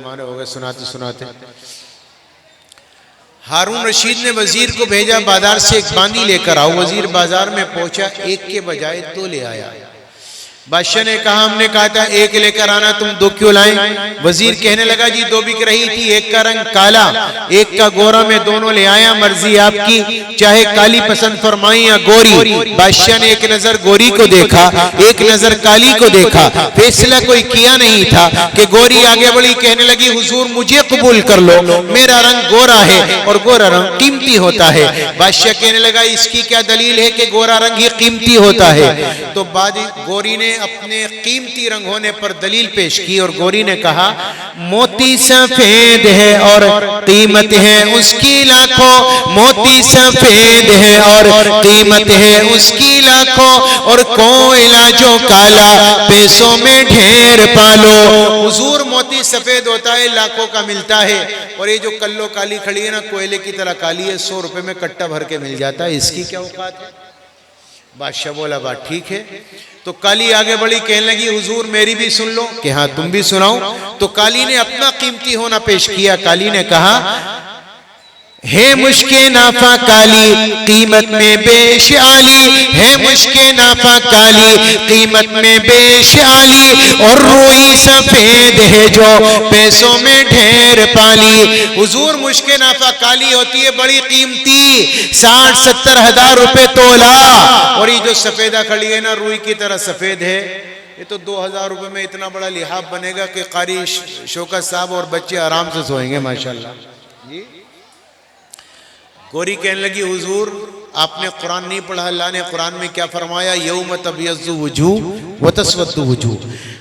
فرما رہے ہو گئے سناتے سناتے. ہارون رشید نے وزیر کو بھیجا بازار سے ایک باندی لے کر آؤ. وزیر بازار میں پہنچا, ایک کے بجائے دو لے آیا. بادشاہ نے کہا ہم نے کہا تھا ایک لے کر آنا, تم دو کیوں لائیں؟ وزیر کہنے لگا جی دو بک رہی تھی, ایک کا رنگ کالا ایک کا گورا, میں دونوں لے آیا, مرضی آپ کی, چاہے کالی پسند فرمائیں یا گوری. بادشاہ نے ایک نظر گوری کو دیکھا, ایک نظر کالی کو دیکھا, فیصلہ کوئی کیا نہیں تھا کہ گوری آگے بڑھی, کہنے لگی حضور مجھے قبول کر لو, میرا رنگ گورا ہے اور گورا رنگ قیمتی ہوتا ہے. بادشاہ کہنے لگا اس کی کیا دلیل ہے کہ گورا رنگ ہی قیمتی ہوتا ہے؟ تو گوری نے اپنے قیمتی رنگ ہونے پر دلیل پیش کی, اور گوری نے کہا موتی سفید ہے اور قیمت ہے اس کی لاکھوں, موتی سفید ہے اور قیمت ہے اس کی لاکھوں, اور کوئلہ جو کالا پیسوں میں ڈھیر پالو. حضور موتی سفید ہوتا ہے, لاکھوں کا ملتا ہے, اور یہ جو کلو کالی کھڑی ہے نا کوئلے کی طرح کالی ہے, 100 روپے میں کٹا بھر کے مل جاتا ہے, اس کی کیا اوقات ہے؟ بادشاہ بولا بات ٹھیک ہے. تو کالی آگے بڑھی, کہنے لگی حضور میری بھی سن لو. کہ ہاں تم بھی سناؤ. تو کالی نے اپنا قیمتی ہونا پیش کیا. کالی نے کہا ہے مشک نافع کالی قیمت میں بیش عالی, ہے مشک نافع کالی قیمت میں بیش عالی, اور روئی سفید ہے جو پیسوں میں ڈھیر پالی. حضور مشک نافع کالی ہوتی ہے بڑی قیمتی, 60-70 ہزار روپے تولا, اور یہ جو سفیدہ کھڑی ہے نا روئی کی طرح سفید ہے, یہ تو 2000 روپے میں اتنا بڑا لحاف بنے گا کہ قاری شوکت صاحب اور بچے آرام سے سوئیں گے ماشاءاللہ. جی گوری کہنے لگی حضور آپ نے قرآن نہیں پڑھا, اللہ نے قرآن میں کیا فرمایا؟ یوم تبیض وجوہ وتسود وجوہ.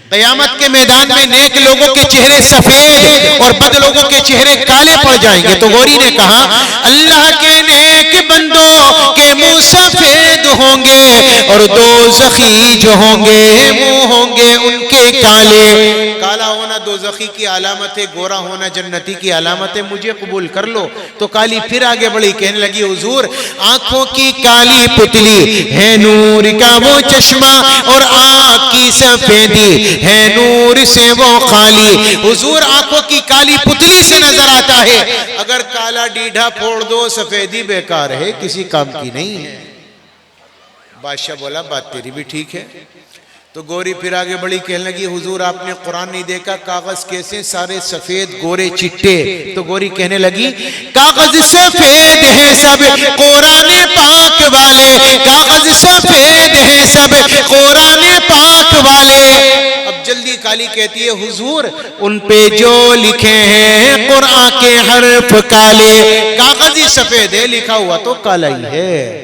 قیامت کے میدان میں نیک لوگوں کے چہرے سفید اور بد لوگوں کے چہرے کالے پڑ جائیں گے. تو گوری نے کہا اللہ کے نیک بندوں کے منہ سفید ہوں گے, اور دوزخی جو ہوں گے منہ ہوں گے ان کے کالے. کالا ہونا دوزخی کی علامت ہے, گورا ہونا جنتی کی علامت ہے, مجھے قبول کر لو. تو کالی پھر آگے بڑھی, کہنے لگی حضور آنکھوں کی کالی پتلی ہے نور کا وہ چشمہ, اور آنکھ کی سفیدی ہے نور سے وہ خالی. حضور آنکھوں کی کالی پتلی سے نظر آتا ہے, اگر کالا ڈیڈھا پھوڑ دو سفیدی بیکار ہے, کسی کام کی نہیں ہے. بادشاہ بولا بات تیری بھی ٹھیک ہے. تو گوری پھر آگے بڑھی, کہنے لگی حضور آپ نے قرآن نہیں دیکھا, کاغذ کیسے سارے سفید گورے چٹے. تو گوری کہنے لگی کاغذ سفید ہے سب قرآن پاک والے, کاغذ سفید ہے سب قرآن پاک والے. اب جلدی کالی کہتی ہے حضور ان پہ جو لکھے ہیں قرآن کے حرف کالے, کاغذ ہی سفید ہے لکھا ہوا تو کالا ہی ہے.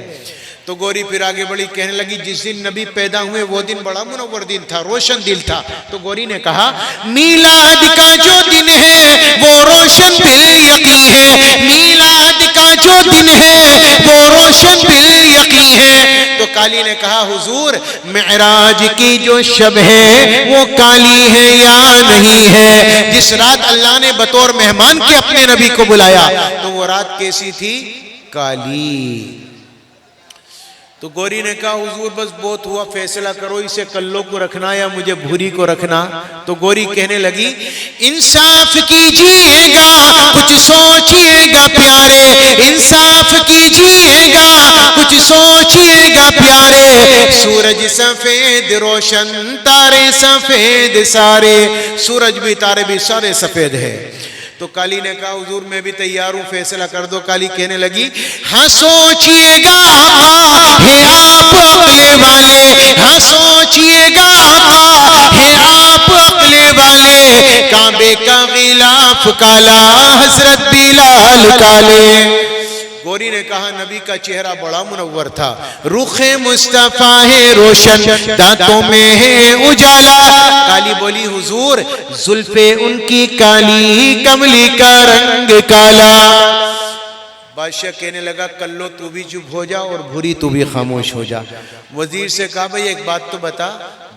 تو گوری پھر آگے بڑھی, کہنے لگی جس دن نبی پیدا ہوئے وہ دن بڑا منور دن تھا, روشن دل تھا. تو گوری نے کہا میلاد کا جو دن ہے وہ روشن بالیقین ہے, میلاد کا جو دن ہے وہ روشن بالیقین ہے. تو کالی نے کہا حضور معراج کی جو شب ہے وہ کالی ہے یا نہیں ہے؟ جس رات اللہ نے بطور مہمان کے اپنے نبی کو بلایا تو وہ رات کیسی تھی؟ کالی. تو گوری نے کہا حضور بس بہت ہوا, فیصلہ کرو اسے کلو کو رکھنا یا مجھے بھوری کو رکھنا. تو گوری کہنے لگی انصاف کیجئے گا کچھ سوچئے گا پیارے, انصاف کیجئے گا کچھ سوچئے گا پیارے. سورج سفید روشن تارے سفید سارے, سورج بھی تارے بھی سارے سفید ہے. تو کالی نے کہا حضور میں بھی تیار ہوں, فیصلہ کر دو. کالی کہنے لگی ہاں سوچئے گا آقا ہے آپ عقل والے, ہاں سوچئے گا آقا ہے آپ عقل والے. کعبے کا غلاف کالا حضرت بلال کالے. گوری نے کہا نبی کا چہرہ بڑا منور تھا, رخ مصطفیٰ ہے روشن, دانتوں میں ہے اجالا. کالی بولی حضور زلفیں ان کی کالی, کملی کا رنگ کالا. بادشاہ کہنے لگا کلو تو بھی چپ ہو جا اور بھوری تو بھی خاموش ہو جا. وزیر سے کہا بھئی ایک بات تو بتا,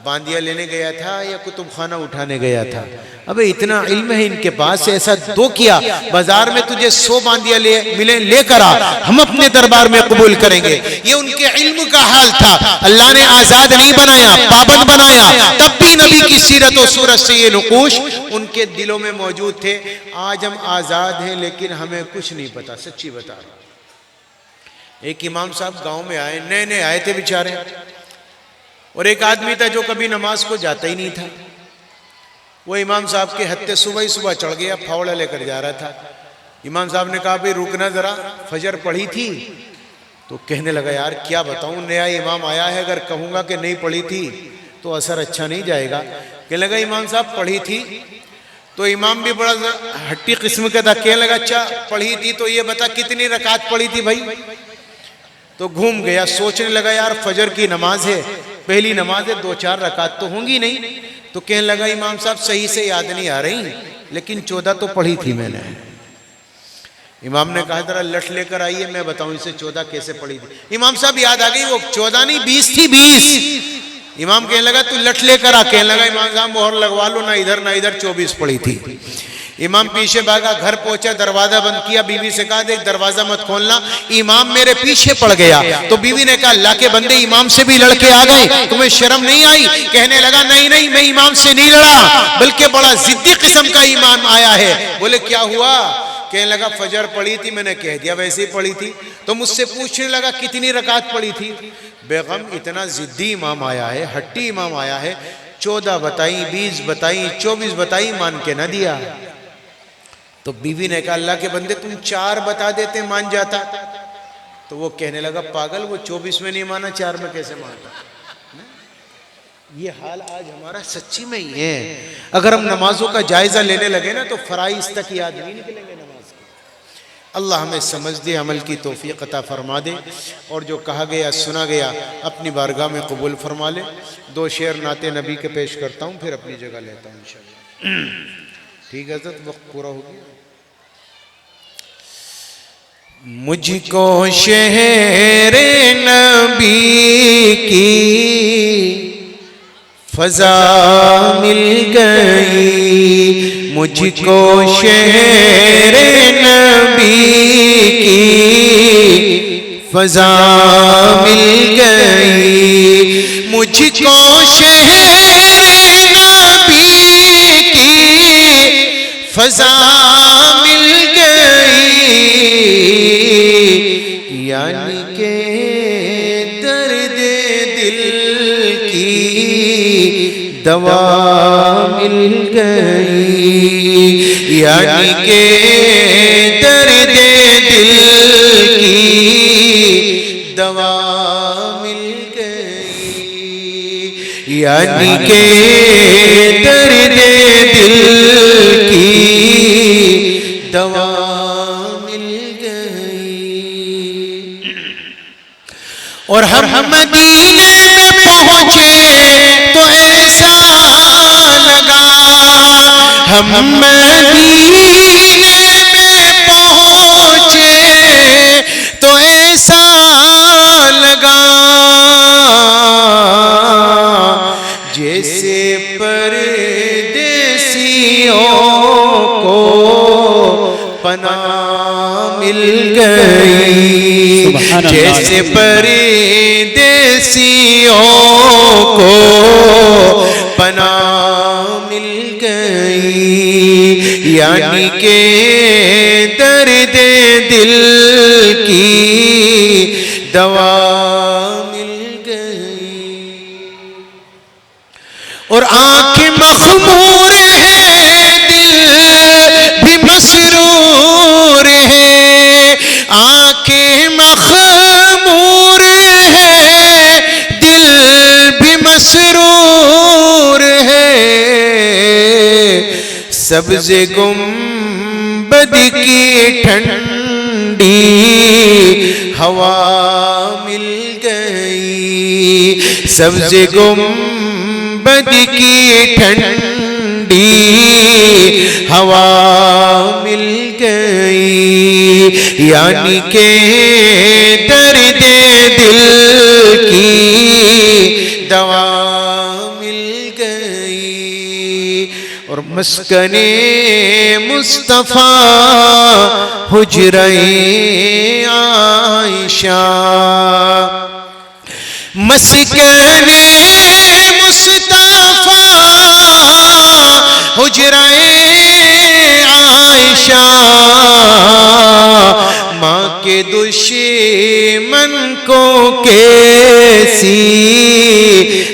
باندیا لینے گیا تھا یا کتب خانہ اٹھانے گیا تھا؟ ابے اتنا علم ہے ان کے پاس، ایسا دو کیا بازار میں تجھے 100 باندیا لے کر آ، ہم اپنے دربار میں قبول کریں گے۔ یہ ان کے علم کا حال تھا۔ اللہ نے آزاد نہیں بنایا، پابند بنایا، تب بھی نبی کی سیرت و صورت سے یہ نقوش ان کے دلوں میں موجود تھے۔ آج ہم آزاد ہیں لیکن ہمیں کچھ نہیں پتا، سچی بتا رہا۔ ایک امام صاحب گاؤں میں آئے، نئے نئے آئے تھے بیچارے، اور ایک آدمی تھا جو کبھی نماز کو جاتا ہی نہیں تھا۔ وہ امام صاحب کے ہتھے صبح ہی صبح چڑھ گیا، پھاوڑا لے کر جا رہا تھا۔ امام صاحب نے کہا بھئی رکنا ذرا، فجر پڑھی تھی؟ تو کہنے لگا یار کیا بتاؤں، نیا امام آیا ہے، اگر کہوں گا کہ نہیں پڑھی تھی تو اثر اچھا نہیں جائے گا۔ کہنے لگا امام صاحب پڑھی تھی؟ تو امام بھی بڑا ہٹی قسم کا تھا، کہنے لگا اچھا پڑھی تھی تو یہ بتا کتنی رکعت پڑھی تھی بھائی؟ تو گھوم گیا، سوچنے لگا یار فجر کی نماز ہے، پہلی نماز ہے، 2-4 رکعت تو ہوں گی نہیں۔ تو کہنے لگا امام صاحب صحیح سے یاد نہیں آ رہی، لیکن 14 تو پڑھی تھی میں نے۔ امام نے کہا ذرا لٹ لے کر آئیے میں بتاؤں اسے 14 کیسے پڑھی تھی۔ امام صاحب یاد آ گئی، وہ 14 نہیں 20 تھی، 20۔ امام کہنے لگا تو لٹ لے کر آ، کہنے لگا امام صاحب مہر لگوا لو، نہ ادھر نہ ادھر، 24 پڑھی تھی۔ امام پیچھے بھاگا، گھر پہنچا، دروازہ بند کیا، بیوی سے کہا دیکھ دروازہ مت کھولنا، امام میرے پیچھے پڑ گیا۔ تو بیوی نے کہا اللہ کے بندے امام سے بھی لڑکے آ گئے، تمہیں شرم نہیں آئی؟ کہنے لگا نہیں نہیں میں امام سے نہیں لڑا، بلکہ بڑا ضدی قسم کا امام آیا ہے۔ بولے کیا ہوا؟ کہنے لگا فجر پڑھی تھی، میں نے کہہ دیا ویسے ہی پڑھی تھی۔ تو مجھ سے پوچھنے لگا کتنی رکعت پڑھی تھی؟ بیگم اتنا ضدی امام آیا ہے، ہٹی امام آیا ہے، 14 بتائیں، 20 بتائیں، 24 بتائیں، مان کے نہ دیا۔ تو بیوی نے کہا اللہ کے بندے تم 4 بتا دیتے مان جاتا۔ تو وہ کہنے لگا پاگل، وہ 24 میں نہیں مانا، 4 میں کیسے مانتا؟ یہ حال آج ہمارا سچی میں ہی ہے۔ اگر ہم نمازوں کا جائزہ لینے لگے نا تو فرائض تک یاد نہیں نکلیں گے نماز کے۔ اللہ ہمیں سمجھ دے، عمل کی توفیق عطا فرما دے، اور جو کہا گیا سنا گیا اپنی بارگاہ میں قبول فرما لے۔ 2 شعر نعت نبی کے پیش کرتا ہوں، پھر اپنی جگہ لیتا ہوں انشاءاللہ۔ ٹھیک ہے حضرت، وقت پورا ہو گیا۔ مجھ کو شہر نبی کی فضا مل گئی، مجھ کو شہر نبی کی فضا مل گئی، مجھ کو شہر نبی کی فضا مل گئی، یعنی کہ درد دل کی دوا مل گئی، یعنی کہ درد دل کی دوا مل گئی، یعنی کہ درد دل کی دوا اور ہم مدینے میں پہنچے تو ایسا لگا، ہم مدینے میں پہنچے تو ایسا لگا جیسے پردیسیوں کو پناہ مل گئی، جیسے پردیسیوں کو پناہ مل گئی، یعنی کہ درد دل کی دوا مل گئی، اور آنکھیں مخمور ہیں دل بھی مسرور ہے، آنکھیں مخمور ہے دل بھی مسرور ہے، سبز گنبد کی ٹھنڈی ہوا مل گئی، سبز گنبد کی ٹھنڈی ہوا مل گئی، یعنی کہ درد دل کی دوا مل مسکن مصطفیٰ حجرہ عائشہ مسکن مصطفیٰ حجرہ عائشہ ماں کے دشمن کو کیسی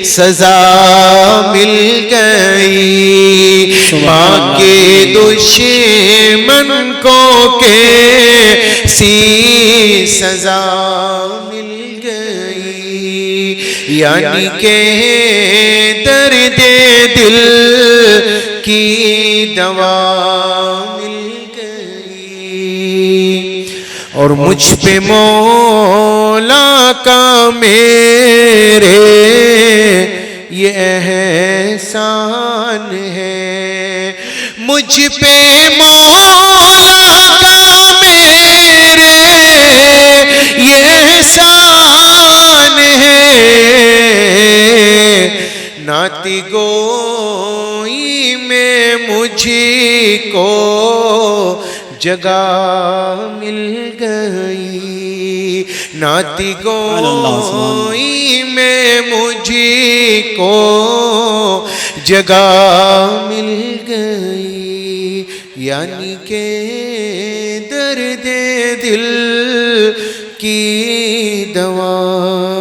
سزا مل گئی ماں کے دشمن کو کیسی سزا مل گئی یعنی کہ درد دل کی دوا مل گئی اور مجھ پہ مولا کا میرے یہ احسان ہے مجھ پہ مولا کا میرے یہ احسان ہے نعت گوئی میں مجھ کو جگہ مل گئی نعت گوئی میں مجھ کو جگہ مل گئی یعنی کہ درد دل کی دوا